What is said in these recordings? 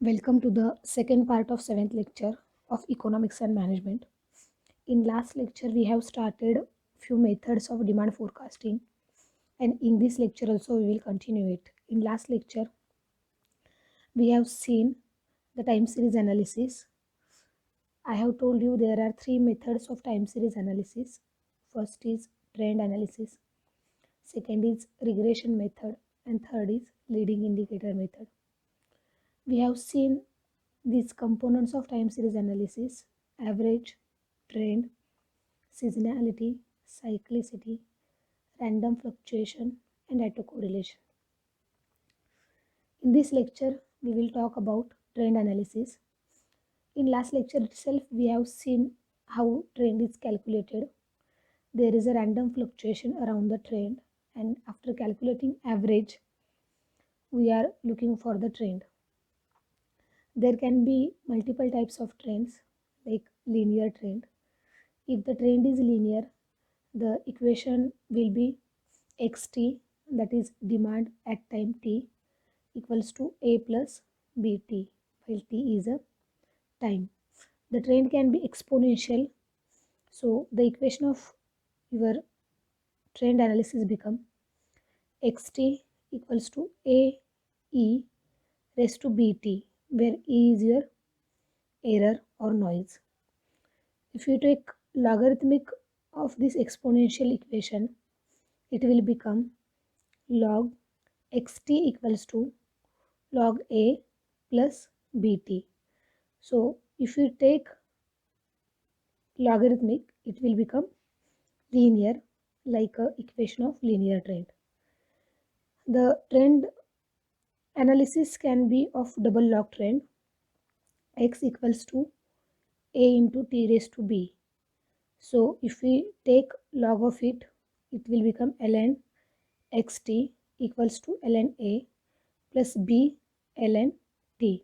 Welcome to the second part of seventh lecture of economics and management. In last lecture, we have started few methods of demand forecasting, and in this lecture also we will continue it. In last lecture, we have seen the time series analysis. I have told you there are three methods of time series analysis. First is trend analysis, second is regression method, and third is leading indicator method. We have seen these components of time series analysis: average, trend, seasonality, cyclicity, random fluctuation, and autocorrelation. In this lecture, we will talk about trend analysis. In last lecture itself, we have seen how trend is calculated. There is a random fluctuation around the trend, and after calculating average, we are looking for the trend. There can be multiple types of trends like linear trend. If the trend is linear, the equation will be xt, that is demand at time t, equals to a plus bt, while t is a time. The trend can be exponential, so the equation of your trend analysis become xt equals to a e raised to bt, where e is your error or noise. If you take logarithmic of this exponential equation, it will become log xt equals to log a plus bt. So if you take logarithmic, it will become linear, like a equation of linear trend. The trend analysis can be of double log trend, x equals to a into t raised to b. So if we take log of it, it will become ln xt equals to ln a plus b ln t.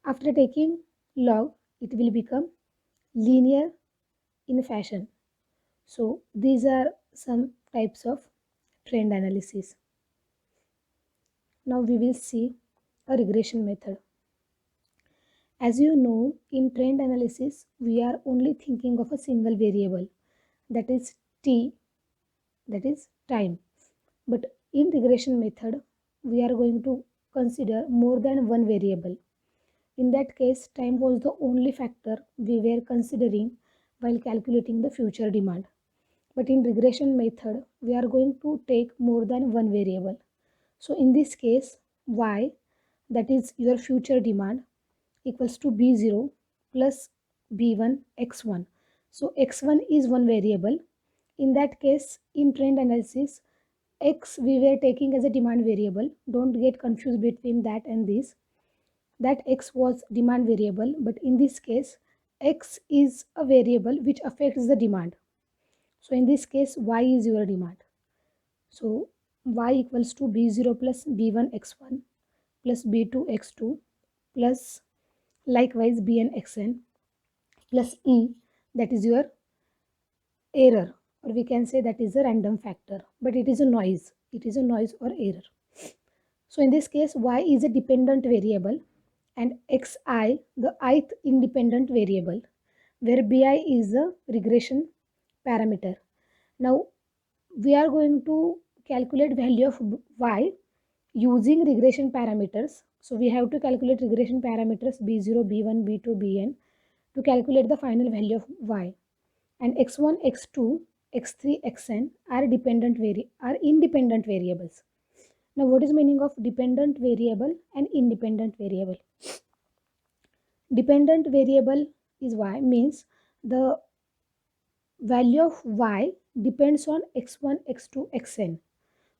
After taking log, it will become linear in fashion. So these are some types of trend analysis. Now we will see a regression method. As you know, in trend analysis, we are only thinking of a single variable, that is t, that is time. But in regression method, we are going to consider more than one variable. In that case, time was the only factor we were considering while calculating the future demand. But in regression method, we are going to take more than one variable. So in this case, y, that is your future demand, equals to b0 plus b1 x1. So x1 is one variable. In that case, in trend analysis, x we were taking as a demand variable. Don't get confused between that and this. That x was demand variable, but in this case, x is a variable which affects the demand. So in this case, y is your demand. So y equals to b0 plus b1 x1 plus b2 x2 plus likewise bn xn plus e, that is your error, or we can say that is a random factor, but it is a noise. It is a noise or error. So in this case, y is a dependent variable and xi the ith independent variable, where bi is a regression parameter. Now we are going to calculate value of y using regression parameters. So we have to calculate regression parameters b0, b1, b2, bn to calculate the final value of y. And x1, x2, x3, xn are independent variables. Now what is meaning of dependent variable and independent variable? Dependent variable is y, means the value of y depends on x1, x2, xn.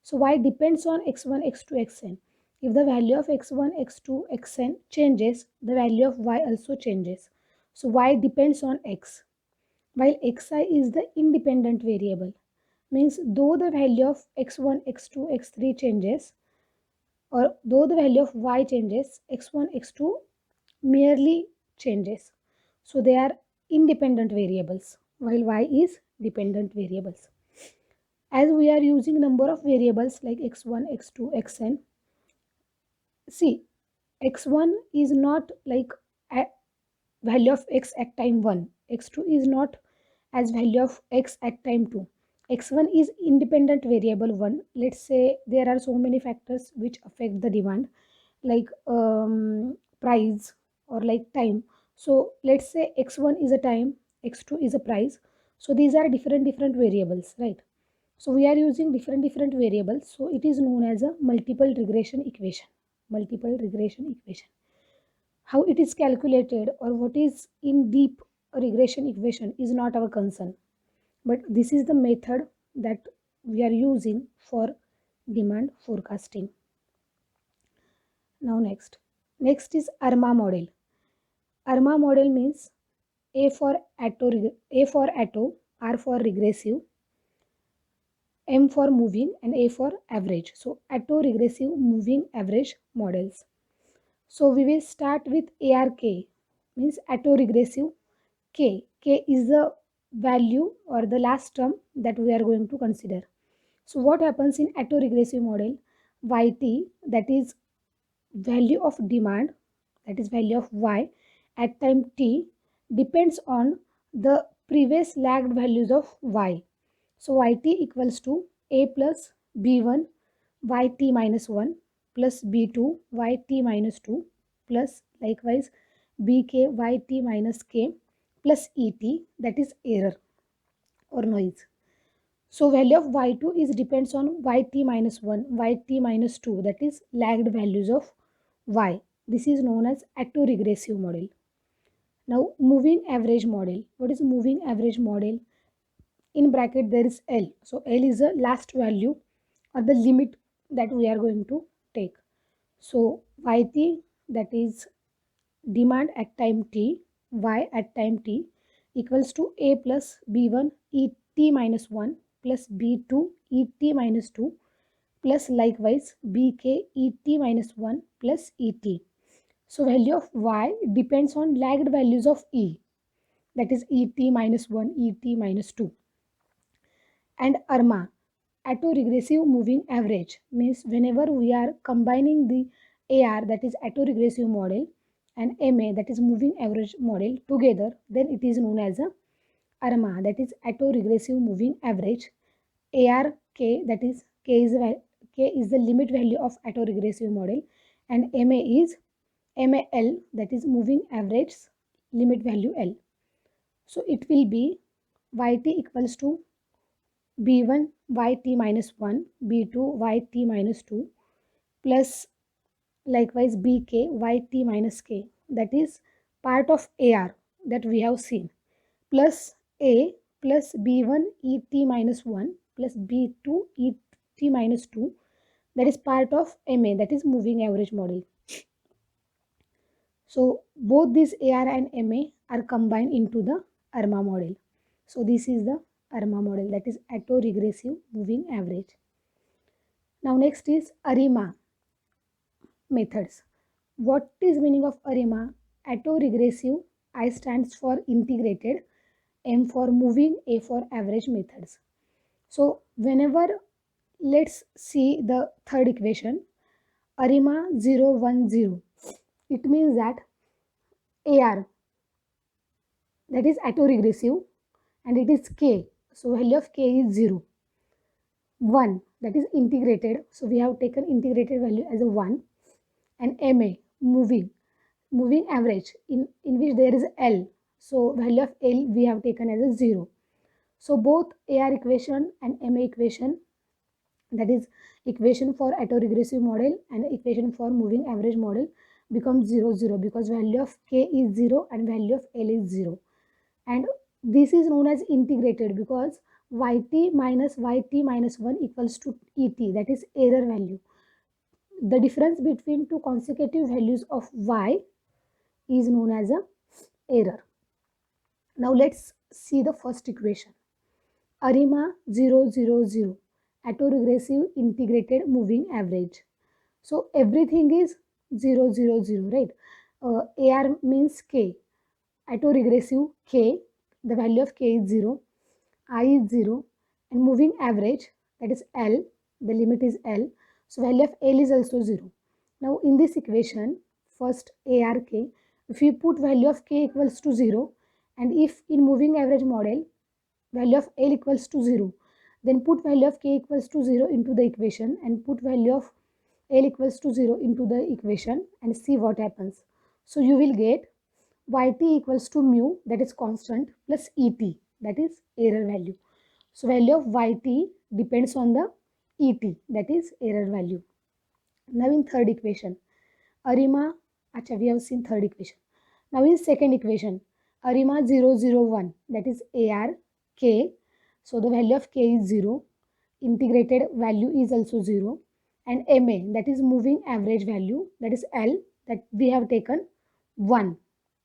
So y depends on x1, x2, xn. If the value of x1, x2, xn changes, the value of y also changes. So y depends on x, while xi is the independent variable. Means though the value of x1, x2, x3 changes, or though the value of y changes, x1, x2 merely changes. So they are independent variables, while y is dependent variables. As we are using number of variables like x1, x2, xn, see, x1 is not like a value of x at time 1, x2 is not as value of x at time 2, x1 is independent variable 1. Let's say there are so many factors which affect the demand, like price or like time. So let's say x1 is a time, x2 is a price. So these are different variables, right? So we are using different variables, so it is known as a multiple regression equation. Multiple regression equation. How it is calculated or what is in deep regression equation is not our concern, but this is the method that we are using for demand forecasting. Now next is ARMA model. ARMA model means A for atto, R for regressive, M for moving, and A for average. So atto regressive moving average models. So we will start with ARK, means autoregressive K. K is the value or the last term that we are going to consider. So what happens in autoregressive model? YT, that is value of demand, that is value of Y at time T, depends on the previous lagged values of Y. So Yt equals to A plus B1 Yt minus 1 plus B2 Yt minus 2 plus likewise Bk Yt minus K plus Et, that is error or noise. So value of y2 is depends on yt minus 1, yt minus 2, that is lagged values of y. This is known as autoregressive model. Now moving average model. What is moving average model? In bracket there is L. So L is the last value or the limit that we are going to take. So yt, that is demand at time t, y at time t, equals to a plus b1 et minus 1 plus b2 et minus 2 plus likewise bk et minus 1 plus et. So value of y depends on lagged values of e, that is et minus 1, et minus 2. And ARMA, autoregressive moving average, means whenever we are combining the AR, that is autoregressive model, and MA, that is moving average model together, then it is known as a ARMA, that is autoregressive moving average. ARK, that is K is the limit value of autoregressive model, and MA is MAL, that is moving average limit value L. So it will be YT equals to B1 yt minus 1, B2 yt minus 2 plus likewise Bk yt minus k, that is part of AR that we have seen, plus A plus B1 et minus 1 plus B2 et minus 2, that is part of MA, that is moving average model. So both these AR and MA are combined into the ARMA model. So this is the ARMA model, that is autoregressive moving average. Now next is ARIMA methods. What is meaning of ARIMA? Autoregressive, I stands for integrated, M for moving, A for average methods. So whenever, let's see the third equation, ARIMA 0, 1, 0. It means that AR, that is autoregressive, and it is K. So value of K is 0. 1, that is integrated. So we have taken integrated value as a 1. And MA, moving average, in which there is L. So value of L we have taken as a 0. So both AR equation and MA equation, that is equation for autoregressive model and equation for moving average model, becomes 0, 0, because value of K is 0 and value of L is 0. And this is known as integrated because yt minus 1 equals to et, that is error value. The difference between two consecutive values of y is known as a error. Now let's see the first equation. ARIMA 0, 0, 0, autoregressive integrated moving average. So everything is 0, 0, 0, right? AR means K, autoregressive K, the value of K is 0, I is 0, and moving average, that is L, the limit is L. So value of L is also 0. Now in this equation, first ARK. If we put value of k equals to 0, and if in moving average model value of L equals to 0, then put value of k equals to 0 into the equation and put value of L equals to 0 into the equation and see what happens. So you will get yt equals to mu, that is constant, plus et, that is error value. So value of yt depends on the et, that is error value. Now in third equation, ARIMA, we have seen third equation. Now in second equation, ARIMA 001, that is AR K. So the value of K is 0. Integrated value is also 0. And MA, that is moving average value, that is L, that we have taken 1.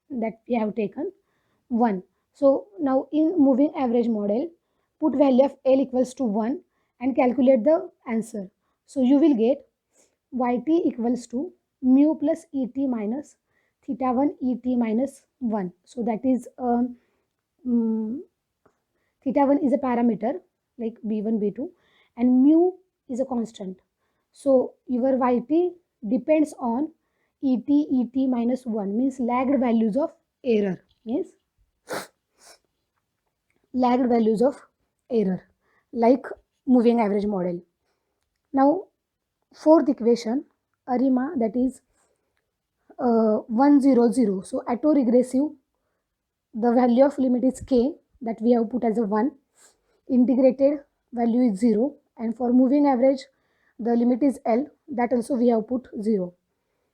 That we have taken 1. So now in moving average model, put value of L equals to 1 and calculate the answer. So you will get yt equals to mu plus et minus theta 1 et minus 1. So that is theta 1 is a parameter like b1 b2 and mu is a constant. So your yt depends on et minus 1, means lagged values of error, means lagged values of error like moving average model. Now fourth equation, ARIMA, that is 100. So autoregressive, the value of limit is k, that we have put as a 1. Integrated value is 0, and for moving average the limit is L, that also we have put 0.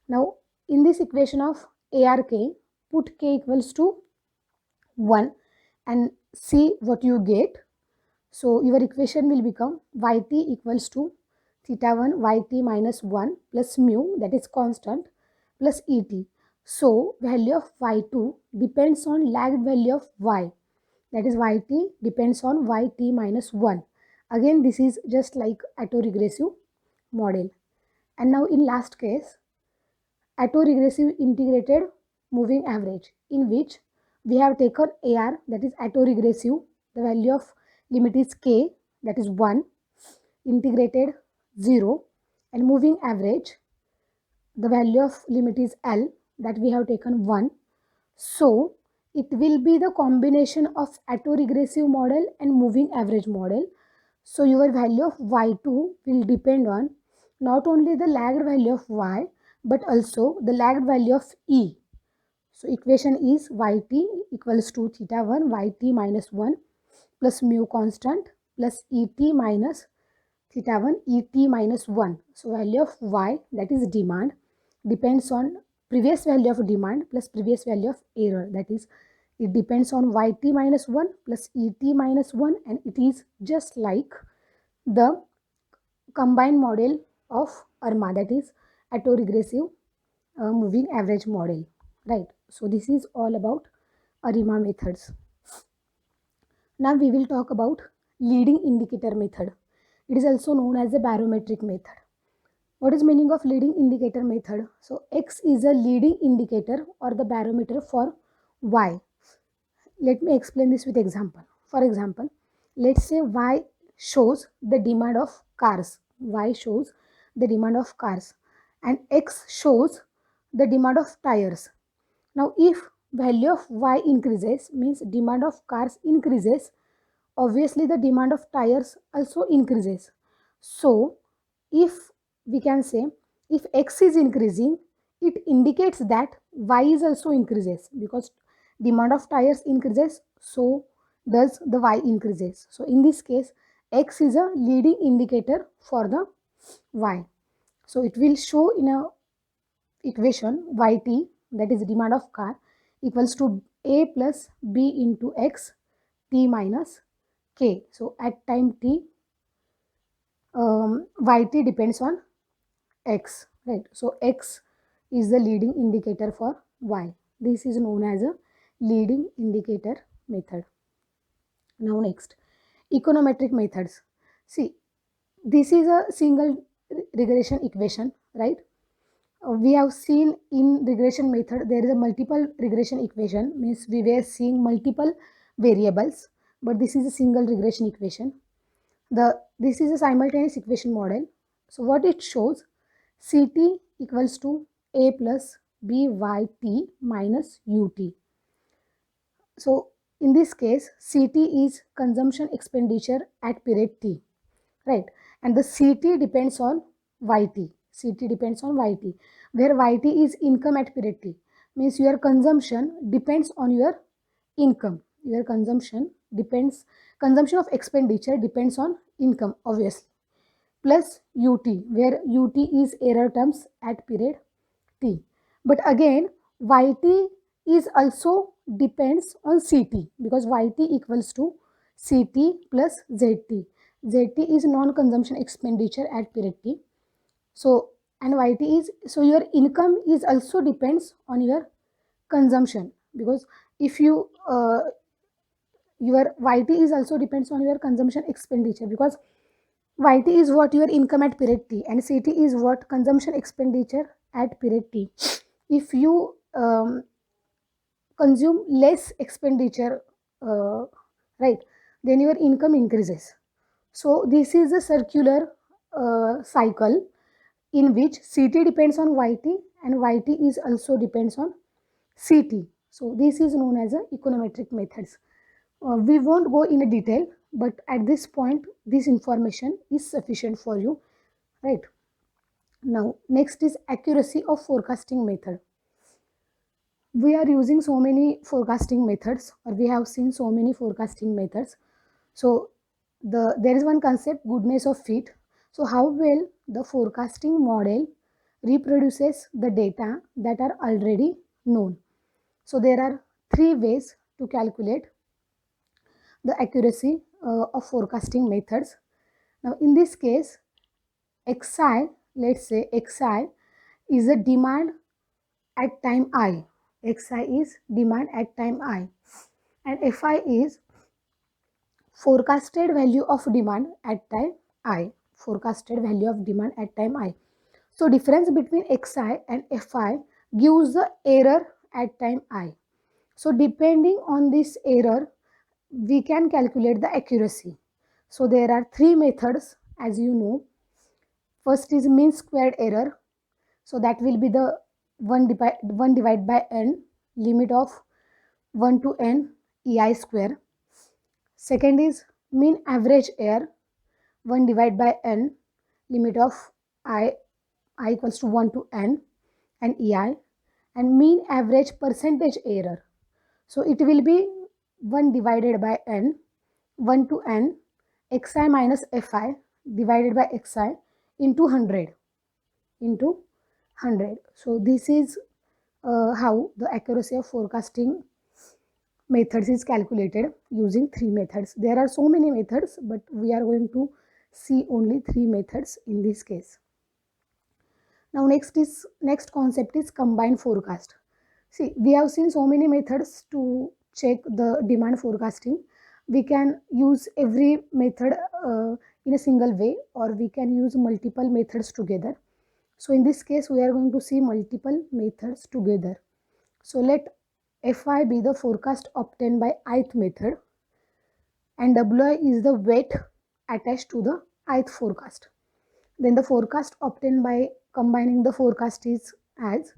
Now in this equation of ARK, put k equals to 1 and see what you get. So your equation will become yt equals to theta 1 yt minus 1 plus mu, that is constant, plus et. So value of y2 depends on lagged value of y, that is yt depends on yt minus 1. Again this is just like autoregressive model. And now in last case, autoregressive integrated moving average, in which we have taken AR, that is autoregressive, the value of limit is k, that is 1, integrated 0, and moving average, the value of limit is L, that we have taken 1. So it will be the combination of autoregressive model and moving average model. So your value of y2 will depend on not only the lagged value of y but also the lagged value of e. So equation is yt equals to theta 1 yt minus 1 plus mu constant plus et minus theta 1 et minus 1. So value of y, that is demand, depends on previous value of demand plus previous value of error, that is it depends on yt minus 1 plus et minus 1, and it is just like the combined model of ARMA, that is autoregressive moving average model, right? So this is all about ARIMA methods. Now we will talk about leading indicator method. It is also known as a barometric method. What is meaning of leading indicator method? So X is a leading indicator or the barometer for Y. Let me explain this with example. For example, let's say Y shows the demand of cars. Y shows the demand of cars and X shows the demand of tires. Now if value of Y increases, means demand of cars increases, obviously the demand of tires also increases. So if we can say if X is increasing, it indicates that Y is also increases, because demand of tires increases, so does the Y increases. So in this case, X is a leading indicator for the Y. So it will show in a equation YT, that is demand of car, equals to A plus B into X T minus K. So at time T, YT depends on X, right? So X is the leading indicator for Y. This is known as a leading indicator method. Now next, econometric methods. See, this is a single regression equation, right? We have seen in regression method there is a multiple regression equation, means we were seeing multiple variables, but this is a single regression equation. This is a simultaneous equation model. So what it shows, Ct equals to A plus BYT minus UT. So in this case, CT is consumption expenditure at period T, right? And the CT depends on YT. CT depends on YT, where YT is income at period T. Means your consumption depends on your income. Your consumption of expenditure depends on income, obviously. Plus UT, where UT is error terms at period T. But again, YT is also depends on CT, because YT equals to CT plus ZT. ZT is non-consumption expenditure at period T. So, and YT is, so your income is also depends on your consumption, because if you your YT is also depends on your consumption expenditure, because YT is what your income at period T and CT is what consumption expenditure at period T. If you consume less expenditure, right, then your income increases. So this is a circular cycle in which CT depends on YT and YT is also depends on CT. So this is known as a econometric methods. We won't go in a detail, but at this point, this information is sufficient for you, right? Now, next is accuracy of forecasting method. We are using so many forecasting methods, or we have seen so many forecasting methods. So, there is one concept, goodness of fit. So, how well the forecasting model reproduces the data that are already known. So, there are three ways to calculate the accuracy of forecasting methods. Now, in this case, Xi, let's say Xi is a demand at time I. Xi is demand at time I. And Fi is forecasted value of demand at time I. Forecasted value of demand at time I. So, difference between Xi and Fi gives the error at time I. So, depending on this error, we can calculate the accuracy. So, there are three methods, as you know. First is mean squared error. So that will be the 1 divided by n, limit of 1 to n ei square. Second is mean average error, 1 divided by n, limit of I equals to 1 to n and ei. And mean average percentage error. So it will be 1 divided by n, 1 to n, xi minus fi divided by xi into 100 into 100. So this is how the accuracy of forecasting methods is calculated using three methods. There are so many methods, but we are going to see only three methods in this case. Now next concept is combined forecast. See, we have seen so many methods to check the demand forecasting. We can use every method in a single way, or we can use multiple methods together. So in this case, we are going to see multiple methods together. So let Fi be the forecast obtained by ith method, and Wi is the weight attached to the ith forecast. Then the forecast obtained by combining the forecast is as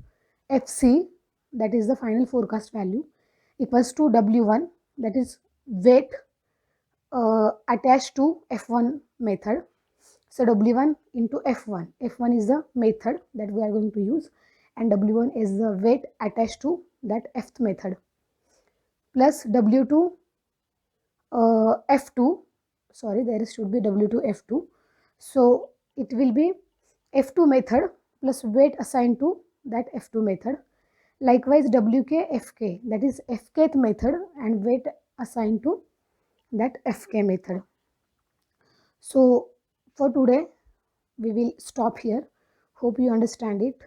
Fc, that is the final forecast value, equals to W1, that is weight attached to F1 method. So W1 into F1. F1 is the method that we are going to use, and W1 is the weight attached to that Fth method, plus W2 F2. Sorry, there should be W2 F2. So it will be F2 method plus weight assigned to that F2 method. Likewise, WK FK, that is FKth method, and weight assigned to that FK method. So for today, we will stop here. Hope you understand it.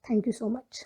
Thank you so much.